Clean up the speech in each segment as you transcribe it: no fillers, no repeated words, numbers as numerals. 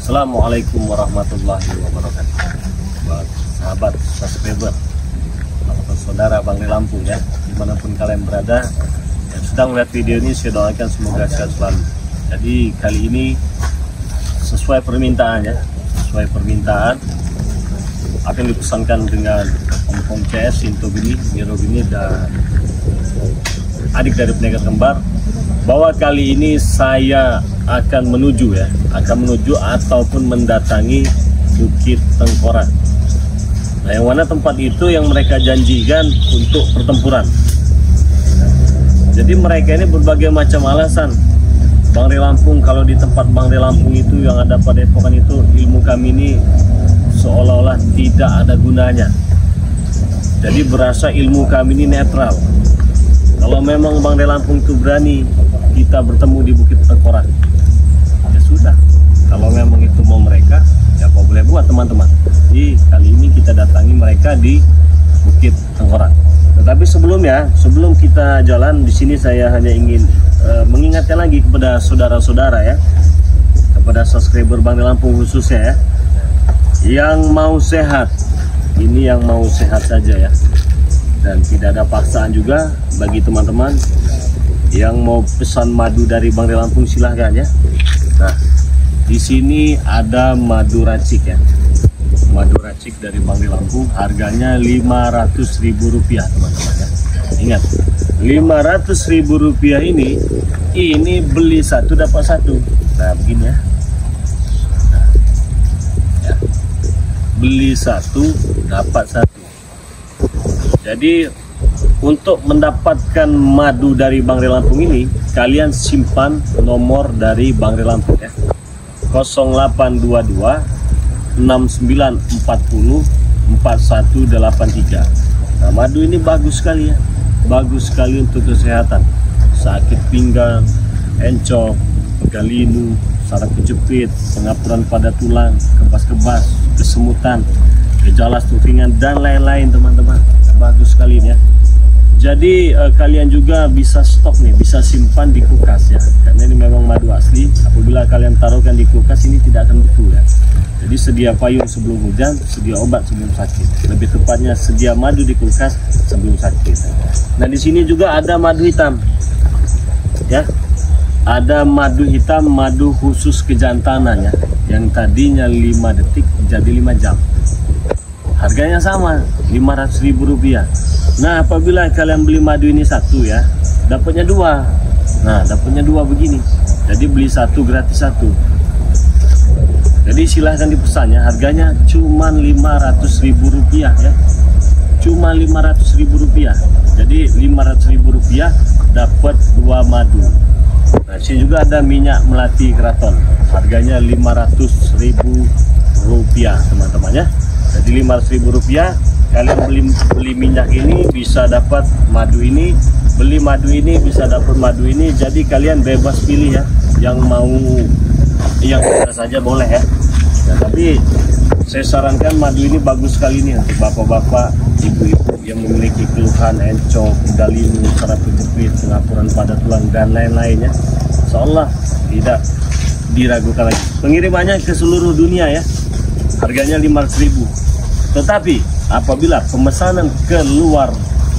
Assalamualaikum warahmatullahi wabarakatuh. Buat sahabat subscriber atau saudara Bang Ri Lampung ya, dimanapun kalian berada yang sedang melihat video ini, saya doakan semoga sehat selalu. Jadi kali ini sesuai permintaan ya, sesuai permintaan akan dipesankan dengan Om CS, Sinto Bini, Miro Bini, dan adik dari pendengar kembar, bahwa kali ini saya akan menuju ataupun mendatangi Bukit Tengkorak. Nah, yang mana tempat itu yang mereka janjikan untuk pertempuran. Jadi mereka ini berbagai macam alasan. Bang Ri Lampung, kalau di tempat Bang Ri Lampung itu yang ada pada epokan itu, ilmu kami ini seolah-olah tidak ada gunanya. Jadi berasa ilmu kami ini netral. Kalau memang Bang Ri Lampung itu berani, kita bertemu di Bukit Tengkorak, ya sudah. Kalau memang itu mau mereka, ya apa boleh buat teman-teman. Jadi kali ini kita datangi mereka di Bukit Tengkorak. Tetapi sebelum kita jalan di sini, saya hanya ingin mengingatkan lagi kepada saudara-saudara ya, kepada subscriber Bang Ri Lampung khususnya ya, yang mau sehat. Ini yang mau sehat saja ya, dan tidak ada paksaan juga. Bagi teman-teman yang mau pesan madu dari Bang Ri Lampung, silahkan ya. Nah, di sini ada madu racik ya, madu racik dari Bang Ri Lampung, harganya Rp500.000 teman-teman ya. Ingat, Rp500.000 ini beli satu dapat satu. Nah begini ya, beli satu dapat satu. Jadi untuk mendapatkan madu dari Bang Ri Lampung ini, kalian simpan nomor dari Bang Ri Lampung ya, 0822 6940 4183. Nah, madu ini bagus sekali ya, bagus sekali untuk kesehatan. Sakit pinggang, encok, pegal linu, saraf kejepit, pengapuran pada tulang, kebas-kebas, kesemutan, gejala stroke ringan, dan lain-lain teman-teman. Bagus sekali ya. Jadi kalian juga bisa stok nih, bisa simpan di kulkas ya, karena ini memang madu asli. Apabila kalian taruhkan di kulkas, ini tidak akan beku ya. Jadi sedia payung sebelum hujan, sedia obat sebelum sakit. Lebih tepatnya sedia madu di kulkas sebelum sakit. Nah, di sini juga ada madu hitam ya, ada madu hitam, madu khusus kejantanan ya, yang tadinya 5 detik jadi 5 jam. Harganya sama, Rp500.000. Nah, apabila kalian beli madu ini satu ya, dapatnya dua. Nah, dapatnya dua begini. Jadi beli satu gratis satu. Jadi silahkan dipesannya, harganya cuma Rp500.000 ya. Cuma Rp500.000. Jadi Rp500.000 dapat dua madu. Nah, sini juga ada minyak melati keraton. Harganya Rp500.000 teman-teman ya. Jadi Rp500.000, kalian beli minyak ini bisa dapat madu ini, beli madu ini bisa dapat madu ini. Jadi kalian bebas pilih ya, yang mau yang mana saja boleh ya. Nah, tapi saya sarankan madu ini bagus sekali nih untuk bapak-bapak, ibu-ibu yang memiliki keluhan encok, pegal linu, saraf kejepit, pengapuran pada tulang, dan lain-lainnya. Insyaallah tidak diragukan lagi. Pengirimannya ke seluruh dunia ya, harganya Rp500.000. Tetapi apabila pemesanan ke luar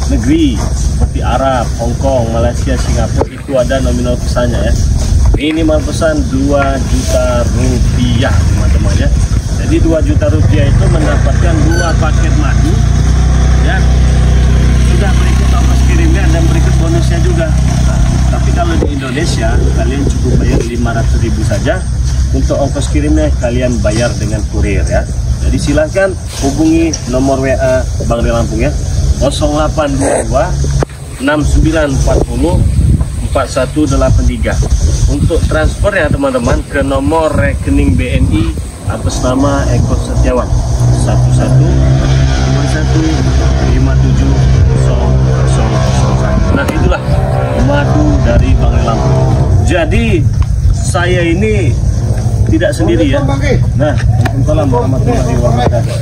negeri seperti Arab, Hong Kong, Malaysia, Singapura, itu ada nominal pesannya ya. Minimal pesan Rp2 juta teman-teman ya. Jadi Rp2 juta itu mendapatkan 2 paket madu ya. Sudah berikut ongkos kirimnya dan berikut bonusnya juga. Nah, tapi kalau di Indonesia kalian cukup bayar Rp500.000 saja. Untuk ongkos kirimnya kalian bayar dengan kurir ya. Jadi silahkan hubungi nomor WA Bang Ri Lampung ya, 0822 6940 4183. Untuk transfer ya teman-teman, ke nomor rekening BNI atas nama Eko Setiawan 1151570001. Nah, itulah madu dari Bang Ri Lampung. Jadi saya ini tidak sendiri ya. Nah, Waalaikumsalam warahmatullahi wabarakatuh.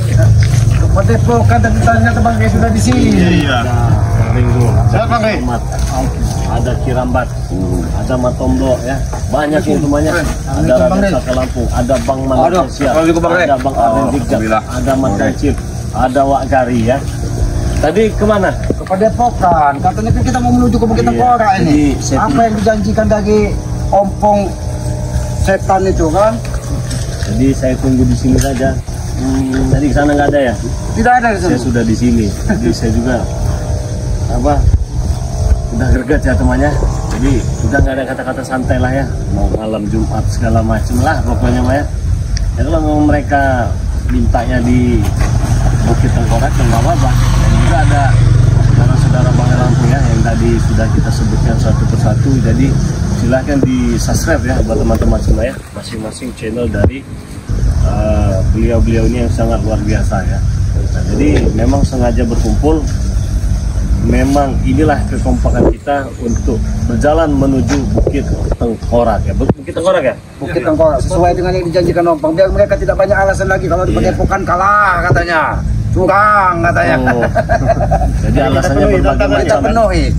Padepokan dan ditanya Bang Ri sudah di sini. Iya. Siapa Bang Ri? Ada Kirambat, ada Matombo ya. banyak itu banyak. Ada Raden Saka Lampung, ada Bang Malaysia, ada Bang Arden Jigja, ada Mas Cip, ada Wak Gari ya. Tadi kemana? Ke Padepokan. Katanya kan kita mau menuju ke Bukit Tengkorak ini. Apa yang dijanjikan dari ompong setan itu kan? Jadi saya tunggu di sini saja. Tadi ke sana nggak ada ya? Tidak ada di sana. Saya sudah di sini. Jadi saya juga udah greget ya temannya. Jadi udah nggak ada kata-kata santai lah ya. Mau malam Jumat segala macam lah pokoknya Maya. Ya kalau mau mereka mintanya di Bukit Tengkorak dan nggak apa-apa. Dan juga ada saudara-saudara Bang Lampung ya yang tadi sudah kita sebutkan satu persatu. Jadi silahkan di subscribe ya buat teman-teman semua ya, masing-masing channel dari beliau-beliau ini yang sangat luar biasa ya. Nah, jadi memang sengaja berkumpul, memang inilah kekompakan kita untuk berjalan menuju Bukit Tengkorak ya. Bukit Tengkorak ya? Bukit Tengkorak sesuai dengan yang dijanjikan ompong, biar mereka tidak banyak alasan lagi kalau di Padepokan kalah katanya, curang katanya. Jadi alasannya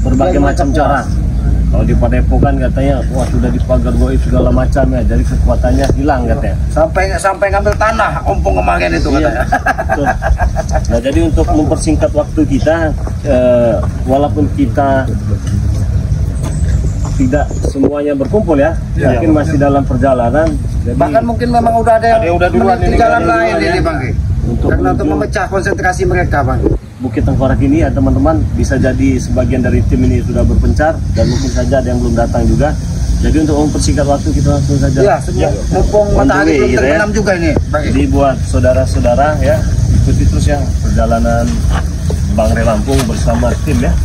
berbagai macam cara. Kalau di Padepokan katanya, wah sudah dipagar goib segala macam ya, jadi kekuatannya hilang katanya. Sampai ngambil tanah ompong kemarin itu katanya. Nah jadi untuk mempersingkat waktu kita, walaupun kita tidak semuanya berkumpul ya, mungkin masih dalam perjalanan. Jadi, bahkan mungkin memang udah ada yang udah duluan di jalan lain ini Bang. Karena untuk memecah konsentrasi mereka Bang. Bukit Tengkorak ini ya teman-teman, bisa jadi sebagian dari tim ini sudah berpencar dan mungkin saja ada yang belum datang juga. Jadi untuk mempersingkat waktu kita langsung saja. Ya, mumpung matahari belum terbenam juga ini. Jadi buat saudara-saudara ya, ikuti terus ya perjalanan Bang Re Lampung bersama tim ya.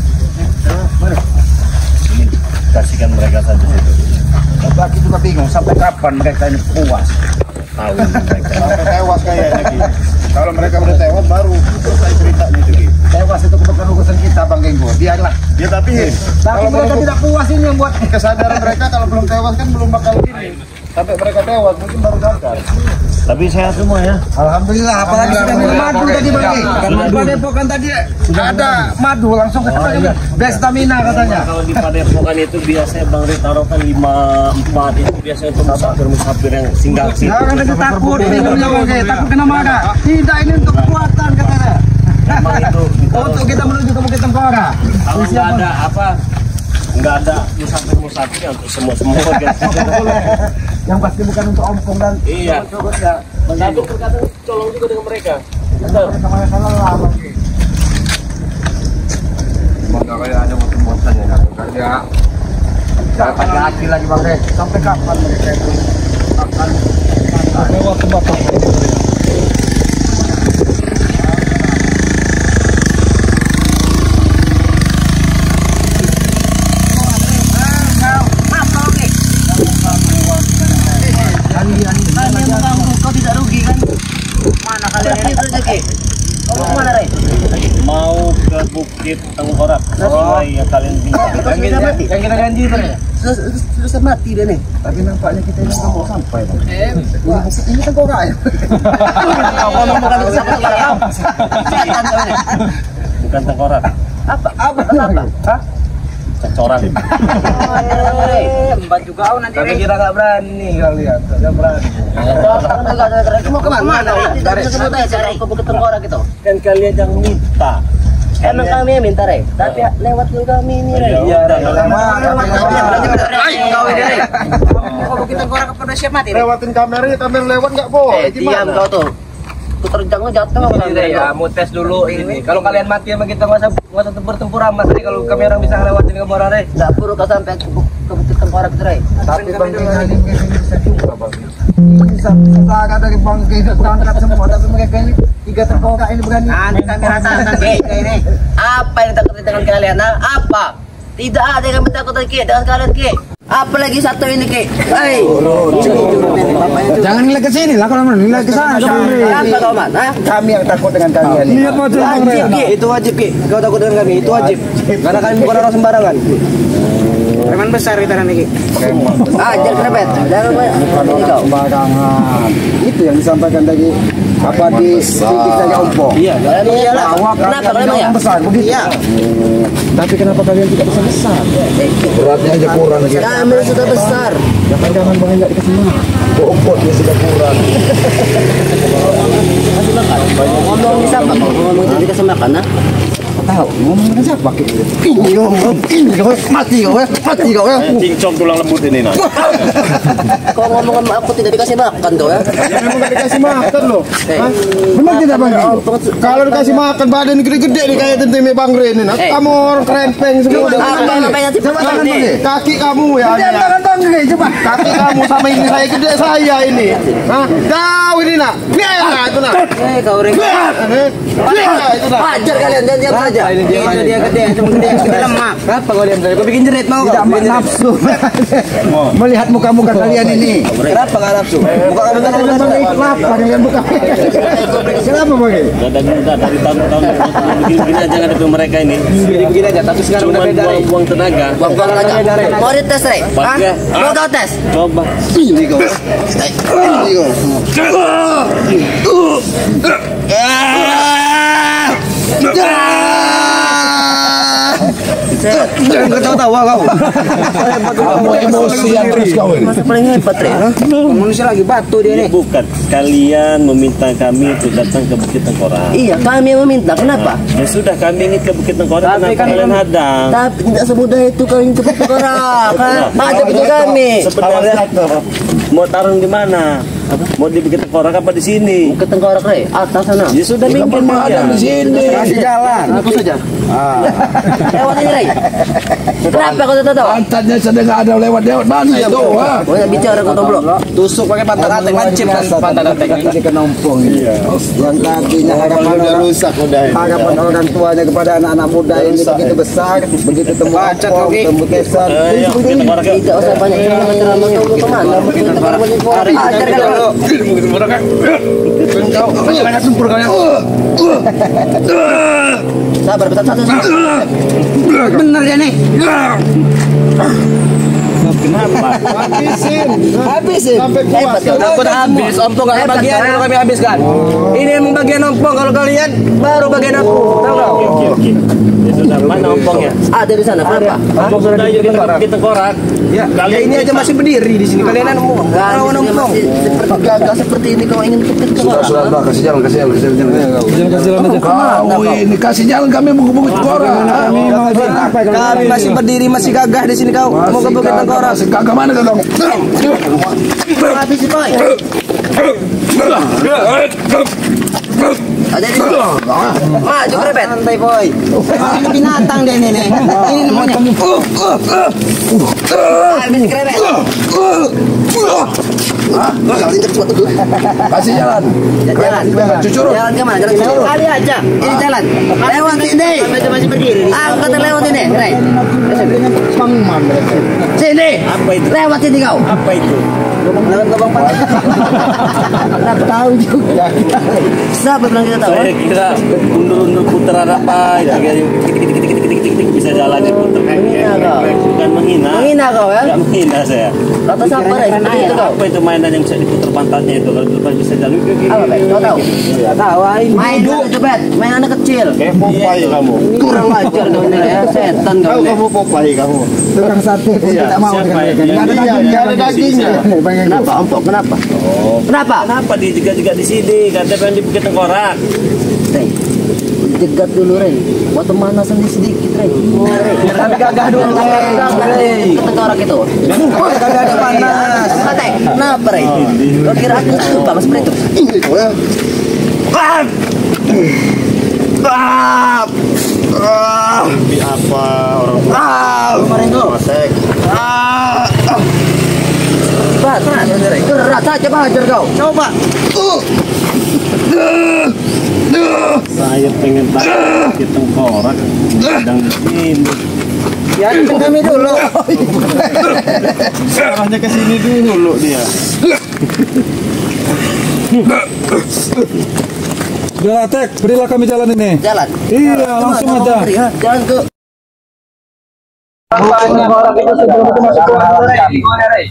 Ini kasihkan mereka saja itu. Tapi aku juga bingung sampai kapan mereka ini puas. Tahu mereka. Sampai tewas kayaknya. Kalau mereka udah tewas baru selesai ceritanya itu. Tewas itu bukan urusan kita Bang Genggo. Biarlah. Ya tapi kalau mereka tidak puas ini yang buat kesadaran mereka kalau belum tewas kan belum bakal ini. Sampai mereka tewas mungkin baru sadar. Tapi sehat semua ya. Alhamdulillah, apalagi sudah minum madu tadi Bang. Karena Padepokan tadi ada madu langsung biar stamina katanya. Kalau di Padepokan itu biasanya Bang Ri taruhkan 5-4 itu biasanya untuk musafir yang singgah situ. Jangan ada takut minumnya Bang, takut kena marah. Tidak, ini untuk kekuatan katanya. Memang itu untuk kita menuju ke Bukit Tengkorak. Kalau nggak ada nggak ada musafir ya untuk semua guys. Yang pasti bukan untuk ompong dan iya. Tapi terkadang colong juga dengan mereka. Betul. Semoga kayak ada motor-motor ya. Kayak pakai hati lagi Bang Rek. Sampai kapan mereka itu akan lewat tempat mau ke Bukit Tengkorak sesuai yang kalian minta. Yang kita janji itu ya? Sudah mati dia nih. Tapi nampaknya kita ini nggak mau sampai. Ini Tengkorak ya? Bukan Tengkorak. Apa? Cocoran. Mbak juga nanti. Tapi kita nggak berani kalau lihat. Nggak berani. Mau kemana? Dari cara ke Bukit Tengkorak gitu. Kan kalian yang minta. Emang kami yang minta Rey, tapi lewat dulu kami ini Rey. Iya, Kalau Bukit Tengkorak kepada siap mati Rey. Lewatin kameranya, kamera lewat nggak boleh. Diam kau tuh. Terjangnya jatuh ya, mau tes dulu ini. Kalau kalian mati sama kita nggak usah bertempur amat nih. Kalau kami orang bisa ngelewatin ke Muara Rey. Nggak perlu kau sampai ke Bukit Tengkorak itu Rey. Tapi Bang ini bisa juga Bang. Bisa ada dari Bang kita berangkat semua, tapi mereka ini 3 Tengkorak ini berani. Nanti kami rasakan ini. Apa yang takut dengan kalian? Apa? Tidak ada yang takut dengan kalian Ki. Apalagi satu ini Ki. Hei. Jangan nilai ke sini lah, kalau nilai ke sana. Apa kau mana? Kami yang takut dengan kalian ini. Wajib Ki, itu wajib Ki. Kau takut dengan kami, itu wajib. Karena kami bukan orang sembarangan. Preman besar kita nanti Ki. Ajar kerepet. Jangan ini kau. Sembarangan. Itu yang disampaikan tadi apa di sedikitnya Ompong. Iya. Kenapa kalian ya? Besar begitu. Iya. Tapi kenapa kalian tidak bisa besar? Beratnya aja kurang. Kami sudah besar. Jangan bang enggak dikasih makan. Bobot ya sudah kurang. Ngomong siapa? Ngomong tadi dikasih makan nah. Tahu ngomong dengan siapa? Ini mati kau ya. Cincong tulang lembut ini nah. Kau ngomong sama aku tidak dikasih makan kau ya? Memang gak dikasih makan loh. Benar tidak bang? Kalau dikasih makan badan gede-gede nih kayak tentang Bang Ren ini. Kamu orang krempeng semua. Kaki kamu ya. Jangan Bang Ren coba. Kaki kamu sama ini saya gede saya ini. Hah? Kau ini nak. Lihat itu nak. Kau Ren. Itu nak. Ajar kalian jangan saja. Itu dia gede, cuma gede lemak. Kenapa kau diam saja? Kau bikin jerit mau? Tidak nafsu. Melihat muka-muka kalian ini. Kenapa nggak nafsu? Muka kamu kan kenapa kalian buka? Kenapa bang? Gadang muda dari tahun-tahun begini aja ngadepin mereka ini. Begini aja, tapi sekarang udah beda. Buang tenaga. Buang tenaga. Mau dites Rey? Mau kau tes? Coba. Ini kau. Jangan ketawa-tawa kau. Kamu emosian terus kau ini. Masa paling hebat Rey? Manusia lagi batu dia nih. Bukan, kalian meminta kami untuk datang ke Bukit Tengkorak. Iya, kami yang meminta. Kenapa? Ya sudah, kami ingin ke Bukit Tengkorak, Tapi kenapa kan kalian hadang? Tapi tidak semudah itu kalian ke Tengkorak. Ada itu kami. Sebenarnya mau tarung di mana? Mau di Bukit Tengkorak apa di sini? Ke Tengkorak Rey, atas sana. Ya sudah minggir Ada di sini. Kasih jalan. Aku saja. Lewat ini Rey. Kenapa kau tak tahu? Pantatnya sedang ada lewat mana itu? Banyak bicara kau toblok. Tusuk pakai pantat rantai, lancip pantat rantai. Ini kenompong. Yang kakinya harapan udah rusak udah. Harapan orang tuanya kepada anak-anak muda ini begitu besar, begitu tembok, tembok kesan. Tidak usah banyak ceramah kau kemana? Bukit Tengkorak ajar kan lo. Bukit Tengkorak kan. Kau banyak sempur kalian. Sabar, bentar satu. Bener ya nih. Kenapa? Habisin. Sampai puas. Takut habis, ompong nggak bagian kalau kami habiskan. Ini yang bagian ompong, kalau kalian baru bagian aku. Tahu nggak? Oke. Ya sudah, mana ompongnya? Ada di sana. Kenapa? Ompong sudah yuk kita ke Bukit Tengkorak. Ya, Kalian ini aja masih berdiri di sini. Kalian ompong. Ompong. Gagah seperti ini kau ingin ke Tengkorak. Kasih jalan aja. Kau ini kasih jalan kami mau ke Bukit Tengkorak. Kami masih berdiri, masih gagah di sini kau. Mau ke Bukit Tengkorak. Kagak mana kau? Habis sih, Boy. Ada di sini. Maju krebet. Santai, Boy. Ini binatang deh ini nih. Ini namanya. Habis krebet. Kasih jalan. Jalan. Cucurut. Jalan kemana? Jalan kemana? Kali aja. Ini jalan. Lewat ini. Masih berdiri. Angkat lewat ini. Rey. Sini. Apa itu? Lewat ini kau. Apa itu? Lewat lubang pantai. Nggak tahu juga. Siapa bilang kita tahu? Saya kira undur-undur putar apa itu kayak tik bisa jalan putar. Menghina kau. Bukan menghina. Menghina kau ya? Enggak menghina saya. Kata siapa Rey? Seperti itu kau. Apa itu mainan yang bisa diputar pantatnya itu kalau depan bisa jalan? Apa Bek? Kau tahu? Nggak tahu. Main itu Bet. Main anak kecil. Kayak Popeye kamu. Kurang ajar kau ini ya. Setan kau ini. Popeye kamu. Tukang sate. Tidak mau Siapa dengan ini? Nggak ada dagingnya. Kenapa? Ompong. Kenapa? Oh. Kenapa? Kenapa dijegat-jegat di sini? Kata pengen di Bukit Tengkorak. Rey, jegat dulu Rey. Buat pemanasan sedikit Rey. Tapi gagah dulu. Rey. Tengkorak itu. Kagak ada panas. Santai. Kenapa Rey? Kau kira aku suka mas seperti itu? Di apa orang Kemarin tuh. Berat saja belajar kau. Coba. saya pengen tahu Bukit Tengkorak sedang di sini. Ya, kami dulu. Arahnya ke sini dulu dia. Udah Tek, berilah kami jalan ini. Jalan. Iya, langsung aja. Jalan ke. Orang itu sebelum itu masuk ke gimana Rey?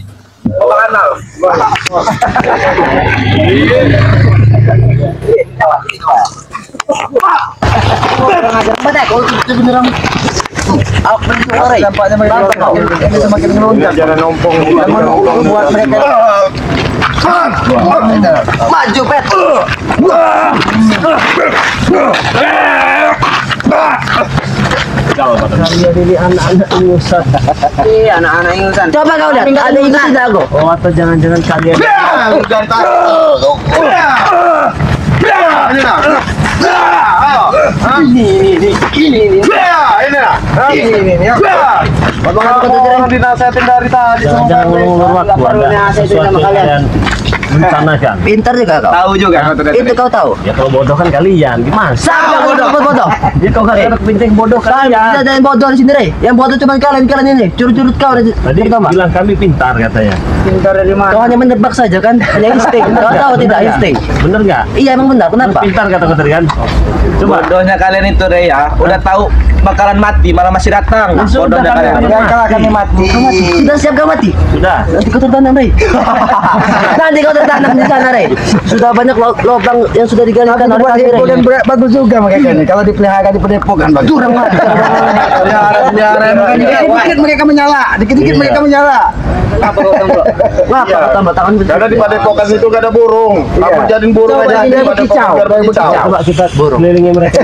Bawa kanal. Kurang ajar. Bener. Aku bentuk orang. Tampaknya mereka ini semakin melonjak. Jangan nompong. Buat mereka. Maju pet. Kalian ini anak-anak ingusan. Iya, anak-anak ingusan. Coba kau lihat, ada ingusan tidak aku? Oh, atau jangan-jangan kalian Abang dinasehatin dari tadi. jangan ngulur waktu, ada sesuatu yang kalian rencanakan. Pintar juga kau. Tahu juga kau tuh. Itu kau tahu. Ya kalau bodoh kan kalian, gimana? Siapa bodoh? Ya kau kan anak pinting bodoh Tidak kalian. ada yang bodoh di sini, Rey. Yang bodoh cuma kalian ini. Curut-curut kau Tadi pertama. bilang kami pintar katanya. Pintar dari mana? Kau hanya menebak saja kan? Hanya insting. Kau tahu tidak insting? Bener nggak? Iya emang benar. Kenapa? Pintar kata kau tadi kan? Coba. Bodohnya kalian itu, Rey ya. Udah tahu bakalan mati, malah masih datang. Sudah, Bodohnya kalian. kami- Yang kalah kami mati. Sudah siap kau mati? Sudah. Nanti kau tertanam, Rey. Nanti kau tertanam di sana, Rey. Sudah banyak lubang yang sudah digalikan oleh kami, Rey. Kemudian bagus juga mereka ini. Kalau dipelihara di padepokan bagus. Curang mati. Dikit-dikit mereka menyala. Dikit-dikit mereka menyala. Ngapa tambah tangan Karena di padepokan itu gak ada burung. Kamu jadiin burung Coba aja ini di ada padepokan kicau. biar berkicau. Coba kita kelilingi mereka.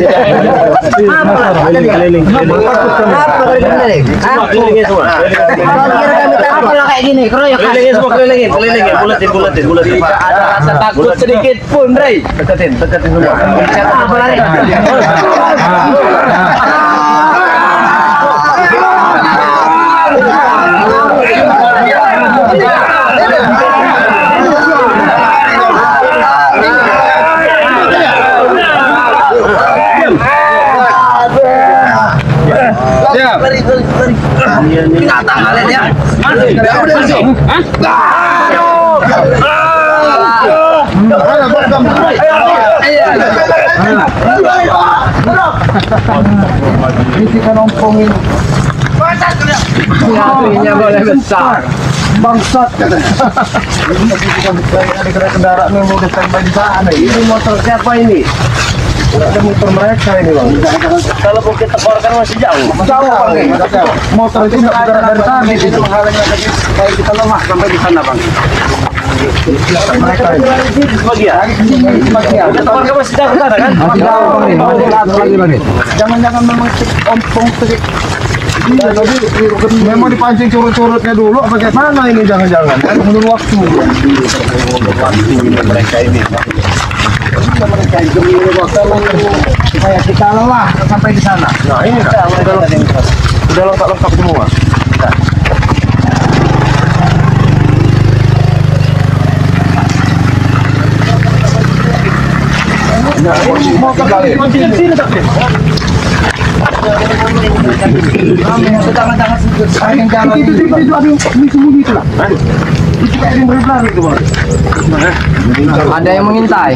Keliling. Apa kau keliling? Semua kelilingin semua. Kau kira kami takut kalau kayak gini? Keroyok. Kelilingin semua, kelilingin. Bulatin. Tidak ada rasa takut sedikit pun, Rey. Deketin semua. Apa lari? Binatang kalian ya. Kita nompongin. Apinya boleh besar. Bangsat katanya. Ada kendaraan yang mau ditembak di sana. Ini motor siapa ini? Ada motor mereka ini bang. Kalau Bukit Tekor kan masih jauh. Jauh bang. Motor itu nggak bergerak dari tadi. Itu menghalangnya lagi. Kayak kita lemah sampai di sana bang. Mereka ini. Bagian. Bukit Tekor kan masih jauh sana kan? Masih jauh bang ini. Masih lagi bang ini. Jangan-jangan memang ompong sedikit. Memang dipancing curut-curutnya dulu. Bagaimana ini jangan-jangan? Kan menurut waktu. Mereka ini. Mereka itu menurut waktu supaya kita lelah sampai di sana. Nah ini Sudah lengkap semua. Mau kembali. Ada yang mengintai.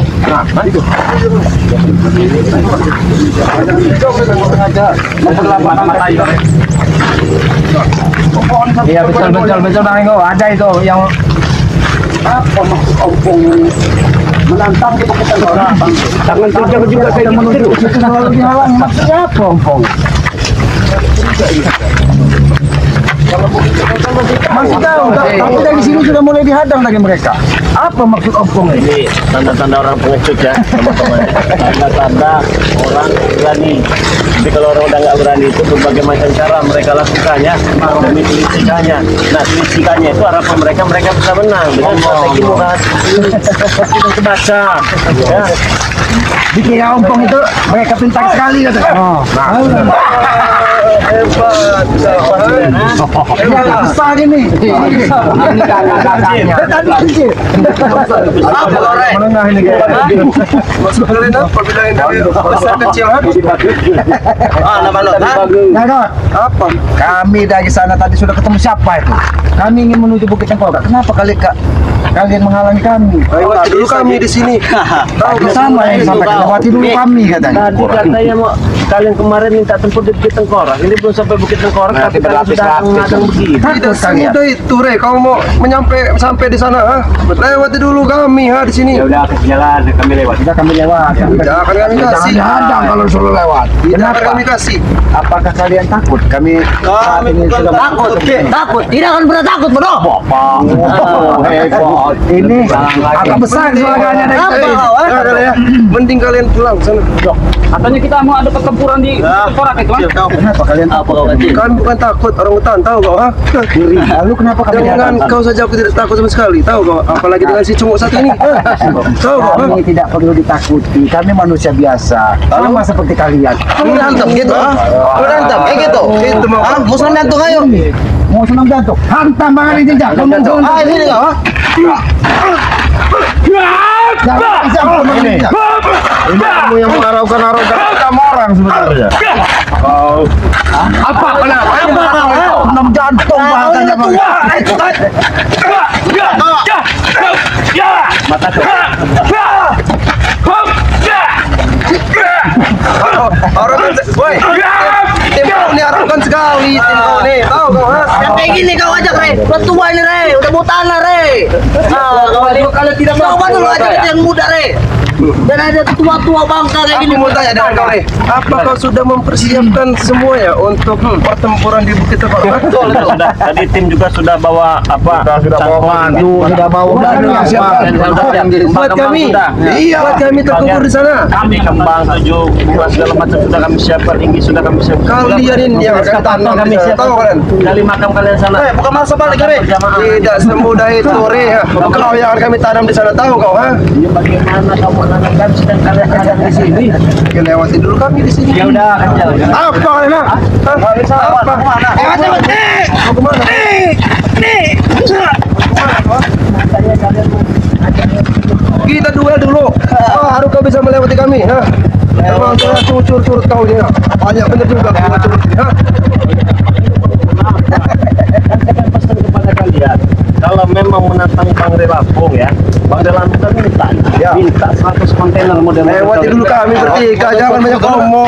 Iya betul bang Eko, ada itu yang apa maksud ompong menantang kita orang. tangan kerja juga Saya menuju ke situ lalu dihalang, maksudnya apa ompong? Masih jauh, tapi dari sini sudah mulai dihadang lagi mereka. Apa maksud ompong ini? Ini tanda-tanda orang pengecut ya teman-teman. Tanda-tanda orang berani. Jadi kalau orang udah nggak berani itu berbagai macam cara mereka lakukannya demi kelicikannya. Nah kelicikannya itu harapan mereka bisa menang dengan strategi murah. Kita kebaca ya. Dikira ompong itu mereka pintar sekali katanya. Hebat. Ini besar ini. Menengah ini Nama lo, Narot, apa? Kami dari sana tadi sudah ketemu siapa itu? Kami ingin menuju Bukit Tengkorak. Kenapa kali kak Kalian menghalangi kami. Lewati dulu kami di sini. Tahu sama yang disampaikan. Lewati dulu kami katanya. Tadi katanya mau kalian kemarin minta tempuh di Bukit Tengkorak. Ini belum sampai Bukit Tengkorak tapi kalian sudah mengadang begini. Tidak semudah itu, Re. Kau mau sampai di sana, ha? Lewati dulu kami, ha, di sini. Ya udah jalan, kami lewat. Tidak kami lewat. Tidak akan kami kasih. Ada kalau suruh lewat. Tidak akan kami kasih. Apakah kalian takut? Kami saat ini sudah Takut, takut. Tidak akan pernah takut, bodoh. Hebat. Ini agak besar suaranya dari Ya, mending kalian pulang sana. Katanya kita mau ada pertempuran di Tengkorak itu, Kenapa kalian Apa kau kecil? Kami bukan takut orang hutan, tahu kau, ha? Lalu kenapa kami Jangan kau saja, aku tidak takut sama sekali, tahu kau? Apalagi dengan si cunguk satu ini, tahu kau? Kami tidak perlu ditakuti. Kami manusia biasa, sama seperti kalian. Kamu berantem gitu, ha? Berantem, kayak gitu. Itu mau. Ah, mau senam jantung ayo. Mau senam jantung? Hantam banget ini jejak. Ah, ini enggak, ha? Ini kamu yang mengaraukan-araukan kamu orang sebenarnya. Apa? Senam jantung bahasanya. Orang woi. Tim kau ini araukan sekali, tim kau nih, tahu kau, ha? Yang kayak gini kau ajak, Re. Udah tua ini, Re. Udah mau tanah, Re. Kalau tidak coba dulu aja yang muda, Re. Dan ada tua-tua bangka kayak gini. Aku mau tanya dengan kau nih, apa kau sudah mempersiapkan semua ya untuk pertempuran di Bukit Tengkorak? Betul, sudah. Tadi tim juga sudah bawa apa? Sudah bawa mandu, sudah bawa Buat kami, iya, buat kami terkumpul di sana. Kami kembang 7 buah segala macam sudah kami siapkan, tinggi sudah kami siapkan. Kalian ini yang akan tanam kami di sana, tahu kalian? Dari makam kalian sana. Bukan masa balik, Re. Tidak semudah itu, Re. Kau yang akan kami tanam di sana, tahu kau, ha? Ya bagaimana kamu menanamkan sedang kalian ada di sini? Lewati dulu kami di sini. Ya udah, kecil. Apa kalian, ha? Apa? Mau kemana? Kita duel dulu. Harus kau bisa melewati kami, ha? Emang saya curut kau ini, ha? Banyak benar juga kau curut ini, ha? Kan pesan kepada kalian, kalau memang menantang Bang Re Lampung ya, Bang Re Lampung kan minta 100 kontainer model. Lewati dulu kami bertiga, jangan banyak ngomong.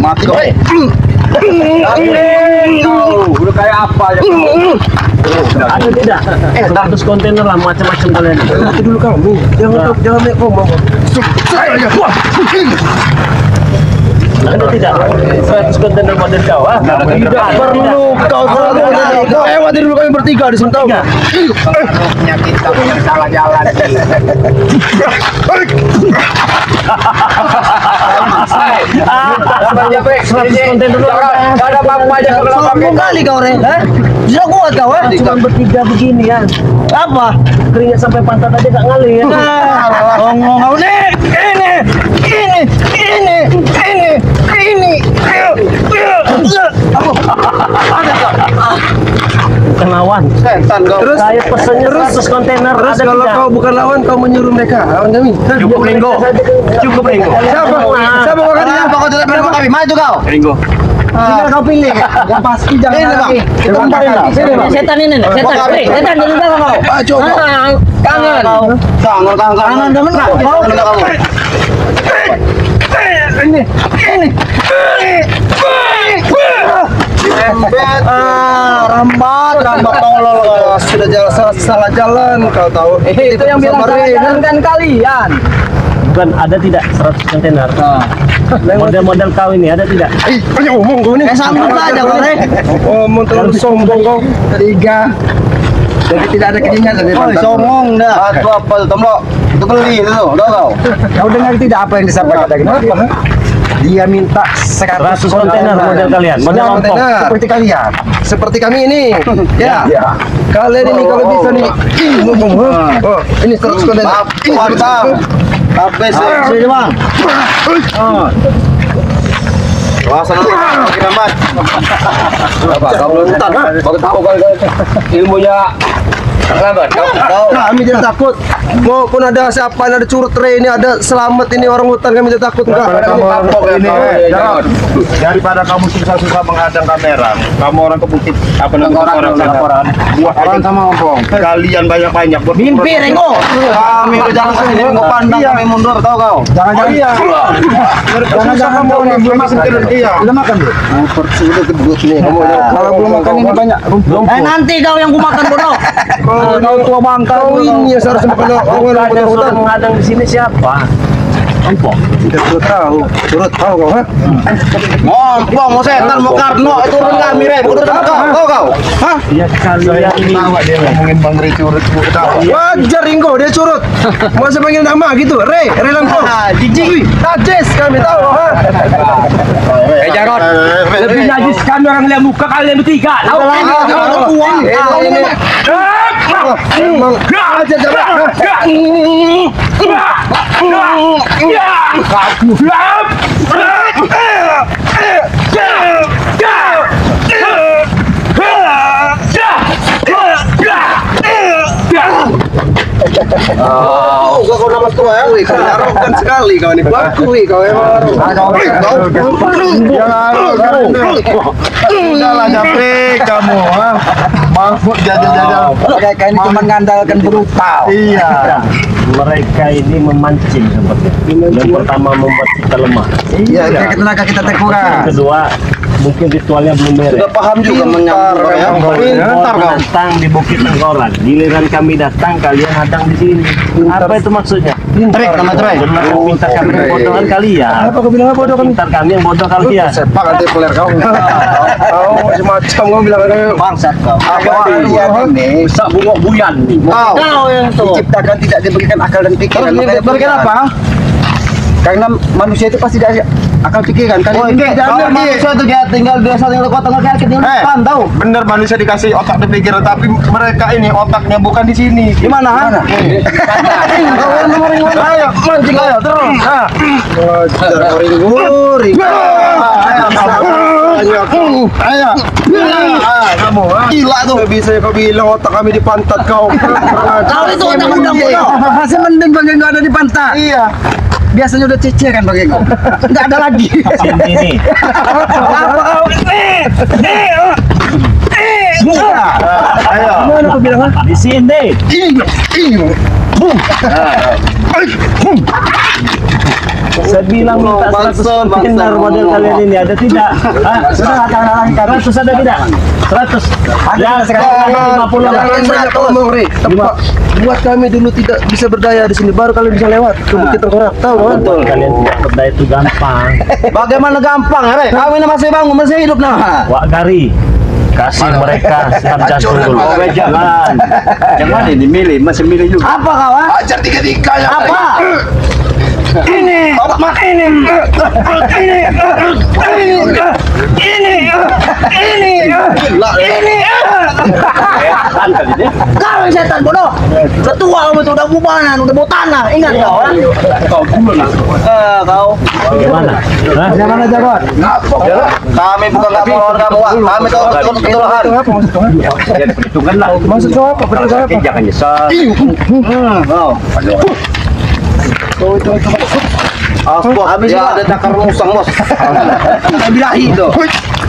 mati kau. Udah kayak apa ya? Ada tidak? 100 kontainer lah macam-macam kalian. Lewati dulu kami, jangan banyak ngomong. Ada tidak? 100 kontainer model kau, ah? Tidak perlu kau lewati dulu kami bertiga di sini, tahu? Penyakit kamu yang salah jalan. Ada apa aja Sombong kali kau, Re. Sudah kuat kau, ha? Cuma bertiga begini ya. Apa? Keringat sampai pantat aja gak ngalir ya. Ngomong kau nih. Bukan lawan. setan kau. Terus saya pesennya 100 kontainer. Terus Ada kalau tidak? kau bukan lawan, kau menyuruh mereka lawan kami. Cukup Ringo. Cukup Ringo. Siapa? Siapa kau kata? Kenapa kau tidak pernah kami? Maju kau. Ringo. Tinggal kau pilih. Yang pasti jangan lagi. Setan ini, setan. Setan dari belakang kau. Kangen. Kangen temen kau. Rambat tolol kau. Sudah salah jalan kau tahu. Itu yang bilang salah jalan kan kalian. Bukan ada tidak 100 kontainer? Model-model kau ini ada tidak? Banyak omong kau ini. Sambut aja kau, Re. Omong terlalu sombong kau. Tiga. Jadi tidak ada keinginan dari mantan. Songong dah. Itu apa tuh, Tomlo? Itu beli itu, udah kau. Kau dengar tidak apa yang disampaikan tadi? Dia minta 100 kontainer model kalian. Model ompong. Seperti kalian. Seperti kami ini. Ya. Ya. Kalian ini kalau bisa nih. Oh, ini 100 kontainer. Mantap. Apa sih? Sini, Bang. Wawasan kiramat. Apa? Kau belum tahu, ha? Baru tahu kali ilmunya Kami tidak takut. Maupun ada siapa, ada curut ini, ada selamat ini orang hutan, kami tidak takut enggak. Daripada kamu susah-susah menghadang kamera, kamu orang ke bukit apa namanya orang buat aja sama ngomong. Kalian banyak-banyak Mimpi Rengo. Kami udah jalan sini mau pandang, kami mundur, tahu kau? Jangan kamu ini belum makan iya. Sudah makan dulu. Sudah kedua sini. Kalau belum makan ini banyak rumput. Nanti kau yang makan bodoh. Kau tua bangka ini seharusnya makan orang hutan. Menghadang di sini siapa? Empok. Tidak tahu. Turut tahu kau, ha? Mau setan, mau Karno, turun kami, Re. Turun kau. Hah? Ya kalian ini dia ngomongin Bang Re curut. Wajar Ringo, dia curut. Masa panggil nama gitu, Re Lampo. Jijik, najis kami tahu, ha? Jarot, lebih najis kami orang lihat muka kalian bertiga. Tahu kan? Uang. Emang aja Jarot. Kau nama tua ya, kau arogan sekali kau ini. Bakui kau emang. Udahlah capek kamu, ha? Mahfud jajal-jajal. Mereka ini cuma ngandalkan brutal. Iya. mereka ini memancing seperti yang pertama membuat kita lemah. Iya, tenaga kita terkurang. Yang kedua, mungkin ritualnya belum beres. Sudah paham juga menyambut ya. Pintar kau. Datang di Bukit Tengkorak, giliran kami datang kalian hadang di sini. Apa itu maksudnya? Trik nama trik. Pintar kami yang bodohan kalian. Apa kau bilang bodoh kami? Pintar kami yang bodoh kalian. Sepak nanti peler kau. Kau macam-macam kau bilang bangsat kau. Apa ini? Bisa bungok buyan nih. Kau yang diciptakan tidak diberikan akal dan pikiran. Diberikan apa? Karena manusia itu pasti ada akal pikiran. Kalau manusia itu dia tinggal biasa tinggal kota nggak kayak kita tahu. Bener manusia dikasih otak dan pikiran, tapi mereka ini otaknya bukan di sini. Di mana? Kau yang nomor ayo mancing ayo terus. Goreng. Ayo. Kamu gila tuh. Bisa kau bilang otak kami di pantat kau. Kau itu otak undang bodoh. Masih mending bagi nggak ada di pantat. Iya. Biasanya udah ceceran bagi kau. Nggak ada lagi. Sini. Apa kau? Ayo. Mana kau bilang? Di sini. Saya bilang minta 100 dinar model kalian ini ada tidak? Sudah katakan 100 ada tidak? 100. Ya sekarang 50. Buat kami dulu tidak bisa berdaya di sini, baru kalian bisa lewat ke Bukit Tengkorak. Tahu kan? Betul, kalian tidak berdaya itu gampang. Bagaimana gampang, Re? Kami ini masih bangun, masih hidup nah. Wak Gari, kasih mereka sehat jantung. Jangan ini milih, masih milih juga. Apa kawan? Ajar tiga-tiganya. Apa? Ini kau setan bodoh. Ketua kamu itu udah bubanan, udah mau tanah. Ingat kau? Kau Bagaimana? bagaimana Jarot? Kami bukan nggak mau kamu, kami tahu betul-betulahan. Jadi perhitungan lah. Maksud kau apa? Perhitungan apa? Jangan nyesal. Habis ya ada cakar musang bos. Kita bilahi itu.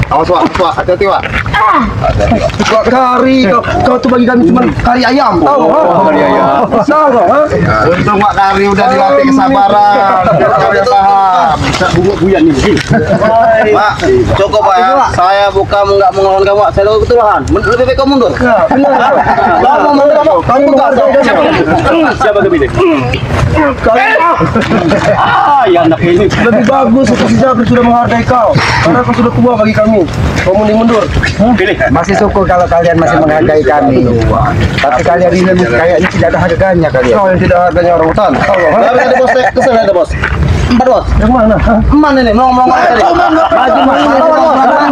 Awas Wak, hati-hati Wak. Kari kau tuh bagi kami cuma kari ayam, tahu? Kari ayam. Tahu kau? Untung Wak Kari udah dilatih kesabaran. Kalian paham. Bisa bunguk buyan nih. Pak, cukup Pak ya. Saya bukan nggak mau ngelawan kamu. Saya tahu ketulahan. Lebih baik kau mundur. Benar. Kamu mundur apa? Kamu bukan. Siapa kepilih? Ya anak ini Lebih bagus untuk si Jabir sudah menghargai kau. Karena kau sudah tua bagi kami. Kau mending mundur. pilih. Masih syukur kalau kalian masih menghargai kami. Tapi kalian ini kayaknya tidak ada harganya kalian. Kau yang tidak harganya orang hutan. Tahu kau? Ada bos, kesana ada bos. Empat bos. Yang mana? Mana nih? Mau tadi. Maju mas.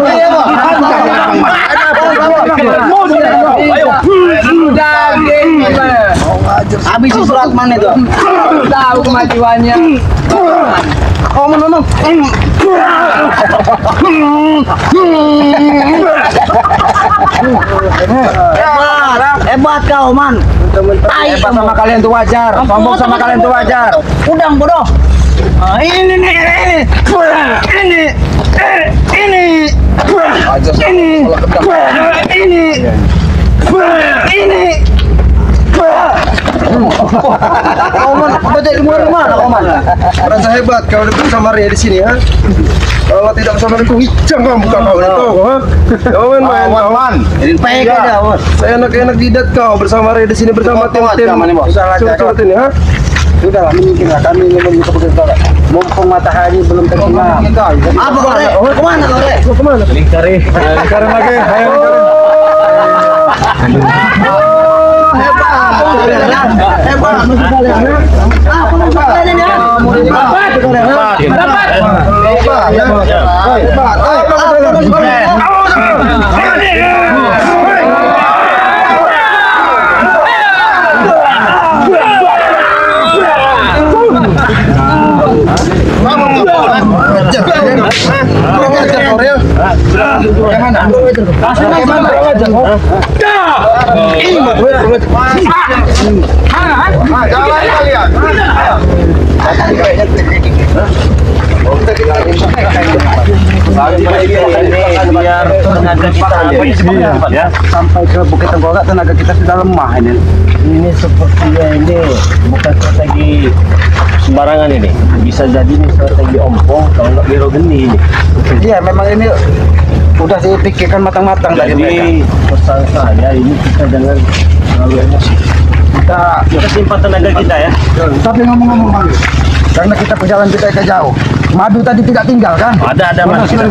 Iya bos. Ayo. Habis surat mana itu? Tahu kemajuannya. Oh, memang. Hebat kau, Man. Hebat sama kalian tuh wajar. Sombong sama kalian tuh wajar. Udang bodoh. Ini nih, ini. Oman, baca ilmu dari mana, Oman? Merasa hebat kau bersama Ria di sini, ha? Kalau tidak bersama aku, hijang kamu bukan kau itu, ha? Oman main, Oman. Baik aja, Bos. Saya enak-enak jidat kau bersama Ria di sini bersama tim-tim. Curut ini, ha? Sudahlah, menyingkirlah kami ingin kepada mumpung matahari belum terbenam. Apa kau, Rek? Kemana kau, Rek? Kemana? Lingkari. Lingkaran lagi, ayo biar tenaga kita ya sampai ke Bukit Tengkorak tenaga kita sudah lemah ini. Ini sepertinya ini bukan strategi sembarangan ini. Bisa jadi ini strategi ompong kalau nggak biro geni ini. Iya, memang ini udah saya pikirkan matang-matang dari mereka. Jadi pesan saya ini kita jangan terlalu emosi. Kita simpan tenaga kita ya. Tapi ngomong-ngomong Bang, karena kita perjalanan kita ke jauh, madu tadi tidak tinggal kan? Ada madu kita.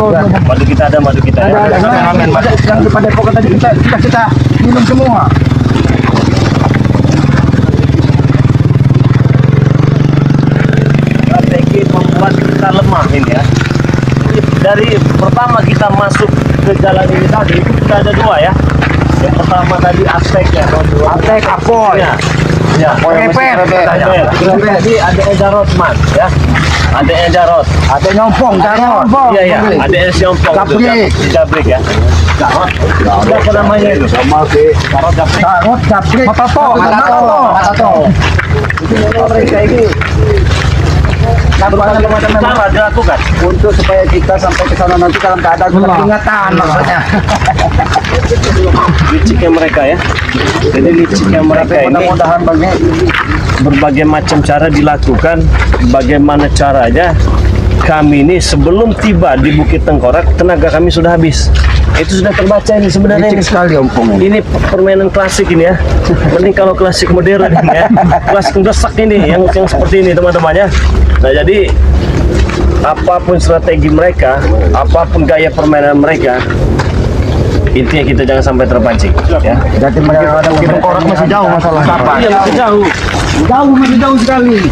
Madu kita ada madu kita ya. Ada yang di Padepokan tadi kita minum semua. Strategi membuat kita lemah ini ya. Dari pertama kita masuk ke jalan ini tadi itu kita ada dua ya. Yang pertama tadi Aztec ya. Aztec, Apoy. Ya. Kepet. Jadi ada Edarot Mas ya. Ada Edarot. Ada nyompong, Jarot. Iya. Ada Nyompong. Jabrik ya. Ada apa namanya itu? Sama si Jarot Jabrik. Jarot, Jabrik. Matato. Mereka ini Cara dilakukan untuk supaya kita sampai ke sana nanti dalam keadaan peringatan maksudnya. liciknya mereka ya. Jadi liciknya mereka ini Mudah-mudahan berbagai macam cara dilakukan. Bagaimana caranya? Kami ini sebelum tiba di Bukit Tengkorak tenaga kami sudah habis. Itu sudah terbaca ini sebenarnya ini sekali ompong. Ini permainan klasik ini ya. Mending kalau klasik modern ya. Klasik desak ini yang seperti ini teman-teman ya. Nah jadi apapun strategi mereka, apapun gaya permainan mereka, intinya kita jangan sampai terpancing ya. Jadi mereka ada Bukit Tengkorak masih jauh masalah. Iya masih jauh. Masih jauh sekali.